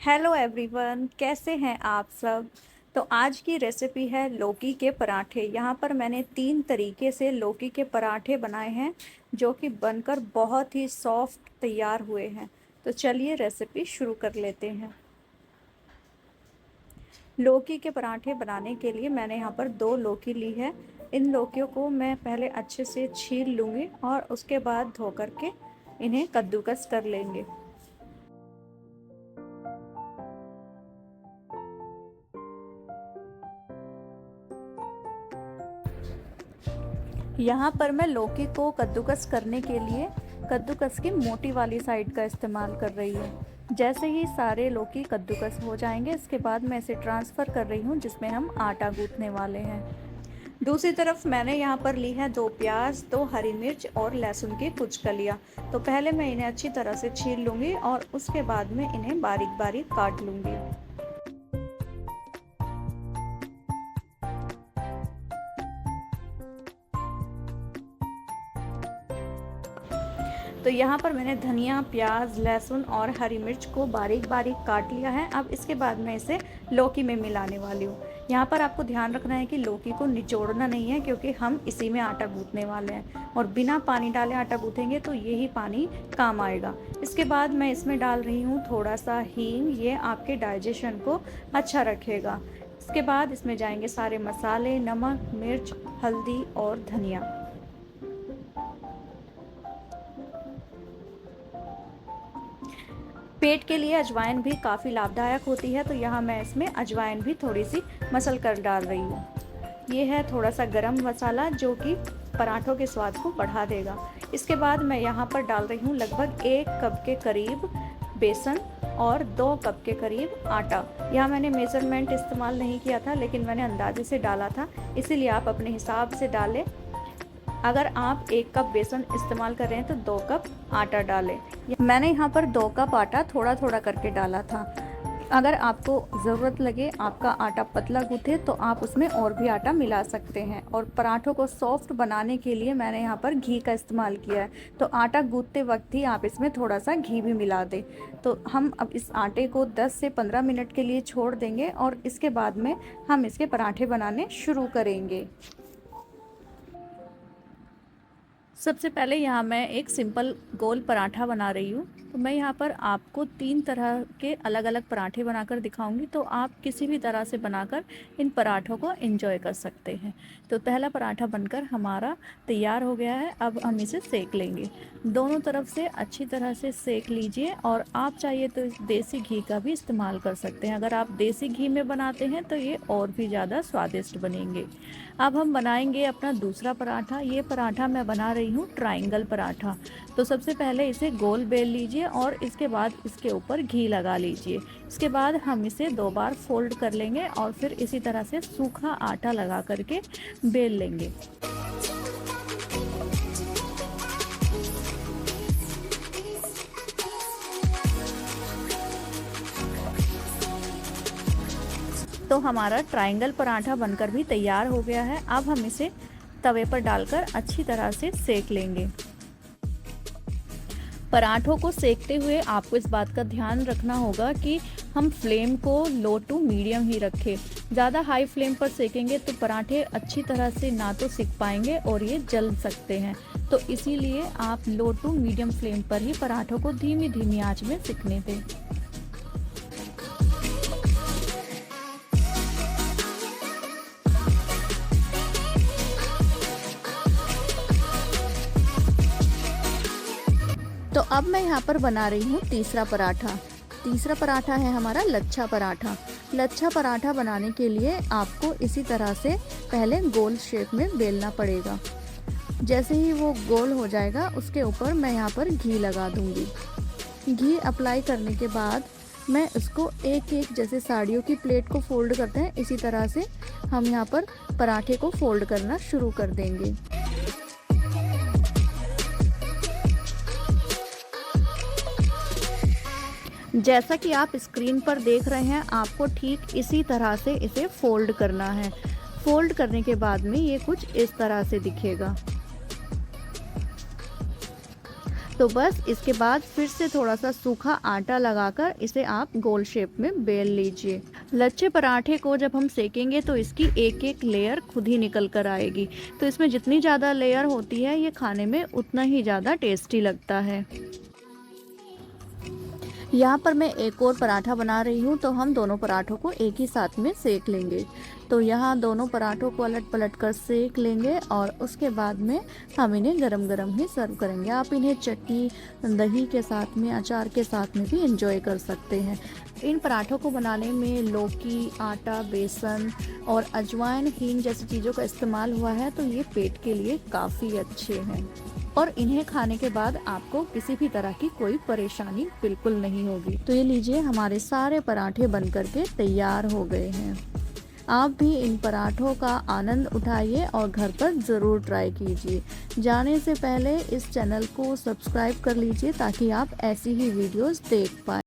Hello everyone, कैसे हैं आप सब। तो आज की रेसिपी है लौकी के पराठे। यहाँ पर मैंने 3 तरीके से लौकी के पराठे बनाए हैं जो कि बनकर बहुत ही सॉफ्ट तैयार हुए हैं। तो चलिए रेसिपी शुरू कर लेते हैं। लौकी के पराठे बनाने के लिए मैंने यहाँ पर 2 लौकी ली है। इन लौकियों को मैं पहले अच्छे से छील लूँगी और उसके बाद धो करके इन्हें कद्दूकस कर लेंगे। यहाँ पर मैं लौकी को कद्दूकस करने के लिए कद्दूकस की मोटी वाली साइड का इस्तेमाल कर रही हूँ। जैसे ही सारे लौकी कद्दूकस हो जाएंगे, इसके बाद मैं इसे ट्रांसफ़र कर रही हूँ जिसमें हम आटा गूँथने वाले हैं। दूसरी तरफ मैंने यहाँ पर ली है 2 प्याज, 2 हरी मिर्च और लहसुन की कुछ कलियाँ। तो पहले मैं इन्हें अच्छी तरह से छील लूँगी और उसके बाद में इन्हें बारीक बारीक काट लूँगी। तो यहाँ पर मैंने धनिया, प्याज, लहसुन और हरी मिर्च को बारीक बारीक काट लिया है। अब इसके बाद मैं इसे लौकी में मिलाने वाली हूँ। यहाँ पर आपको ध्यान रखना है कि लौकी को निचोड़ना नहीं है, क्योंकि हम इसी में आटा गूँथने वाले हैं और बिना पानी डाले आटा गूँथेंगे तो यही पानी काम आएगा। इसके बाद मैं इसमें डाल रही हूँ थोड़ा सा हींग, ये आपके डाइजेशन को अच्छा रखेगा। इसके बाद इसमें जाएंगे सारे मसाले, नमक, मिर्च, हल्दी और धनिया। पेट के लिए अजवाइन भी काफ़ी लाभदायक होती है, तो यहाँ मैं इसमें अजवाइन भी थोड़ी सी मसल कर डाल रही हूँ। ये है थोड़ा सा गरम मसाला जो कि पराठों के स्वाद को बढ़ा देगा। इसके बाद मैं यहाँ पर डाल रही हूँ लगभग 1 कप के करीब बेसन और 2 कप के करीब आटा। यहाँ मैंने मेज़रमेंट इस्तेमाल नहीं किया था, लेकिन मैंने अंदाजे से डाला था, इसीलिए आप अपने हिसाब से डालें। अगर आप 1 कप बेसन इस्तेमाल कर रहे हैं तो 2 कप आटा डालें। मैंने यहाँ पर 2 कप आटा थोड़ा थोड़ा करके डाला था। अगर आपको ज़रूरत लगे, आपका आटा पतला गूँथे, तो आप उसमें और भी आटा मिला सकते हैं। और पराठों को सॉफ्ट बनाने के लिए मैंने यहाँ पर घी का इस्तेमाल किया है, तो आटा गूँथते वक्त ही आप इसमें थोड़ा सा घी भी मिला दें। तो हम अब इस आटे को 10 से 15 मिनट के लिए छोड़ देंगे और इसके बाद में हम इसके पराठे बनाने शुरू करेंगे। सबसे पहले यहाँ मैं एक सिंपल गोल पराठा बना रही हूँ। तो मैं यहाँ पर आपको 3 तरह के अलग अलग पराठे बनाकर दिखाऊंगी, तो आप किसी भी तरह से बनाकर इन पराठों को एंजॉय कर सकते हैं। तो पहला पराठा बनकर हमारा तैयार हो गया है। अब हम इसे सेक लेंगे। दोनों तरफ से अच्छी तरह से सेक लीजिए और आप चाहिए तो देसी घी का भी इस्तेमाल कर सकते हैं। अगर आप देसी घी में बनाते हैं तो ये और भी ज़्यादा स्वादिष्ट बनेंगे। अब हम बनाएंगे अपना दूसरा पराठा। ये पराठा मैं बना रही हूँ ट्रायंगल पराठा। तो सबसे पहले इसे गोल बेल लीजिए और इसके बाद इसके ऊपर घी लगा लीजिए। इसके बाद हम इसे 2 बार फोल्ड कर लेंगे और फिर इसी तरह से सूखा आटा लगा करके बेल लेंगे। तो हमारा ट्रायंगल पराठा बनकर भी तैयार हो गया है। अब हम इसे तवे पर डालकर अच्छी तरह से सेक लेंगे। पराठों को सेकते हुए आपको इस बात का ध्यान रखना होगा कि हम फ्लेम को लो टू मीडियम ही रखें। ज़्यादा हाई फ्लेम पर सेकेंगे तो पराठे अच्छी तरह से ना तो सिक पाएंगे और ये जल सकते हैं। तो इसीलिए आप लो टू मीडियम फ्लेम पर ही पराठों को धीमी धीमी आंच में सिकने दें। तो अब मैं यहाँ पर बना रही हूँ तीसरा पराठा। तीसरा पराठा है हमारा लच्छा पराठा। लच्छा पराठा बनाने के लिए आपको इसी तरह से पहले गोल शेप में बेलना पड़ेगा। जैसे ही वो गोल हो जाएगा, उसके ऊपर मैं यहाँ पर घी लगा दूँगी। घी अप्लाई करने के बाद मैं इसको एक एक, जैसे साड़ियों की प्लेट को फोल्ड करते हैं, इसी तरह से हम यहाँ पर पराठे को फोल्ड करना शुरू कर देंगे। जैसा कि आप स्क्रीन पर देख रहे हैं, आपको ठीक इसी तरह से इसे फोल्ड करना है। फोल्ड करने के बाद में ये कुछ इस तरह से दिखेगा। तो बस इसके बाद फिर से थोड़ा सा सूखा आटा लगाकर इसे आप गोल शेप में बेल लीजिए। लच्छे पराठे को जब हम सेकेंगे तो इसकी एक एक लेयर खुद ही निकल कर आएगी। तो इसमें जितनी ज़्यादा लेयर होती है ये खाने में उतना ही ज़्यादा टेस्टी लगता है। यहाँ पर मैं एक और पराठा बना रही हूँ, तो हम दोनों पराठों को एक ही साथ में सेक लेंगे। तो यहाँ दोनों पराठों को अलट पलट कर सेक लेंगे और उसके बाद में हम इन्हें गरम गरम ही सर्व करेंगे। आप इन्हें चटनी, दही के साथ में, अचार के साथ में भी एंजॉय कर सकते हैं। इन पराठों को बनाने में लौकी, आटा, बेसन और अजवाइन, हींग जैसी चीज़ों का इस्तेमाल हुआ है, तो ये पेट के लिए काफ़ी अच्छे हैं और इन्हें खाने के बाद आपको किसी भी तरह की कोई परेशानी बिल्कुल नहीं होगी। तो ये लीजिए, हमारे सारे पराठे बन करके तैयार हो गए हैं। आप भी इन पराठों का आनंद उठाइए और घर पर ज़रूर ट्राई कीजिए। जाने से पहले इस चैनल को सब्सक्राइब कर लीजिए ताकि आप ऐसी ही वीडियोस देख पाएँ।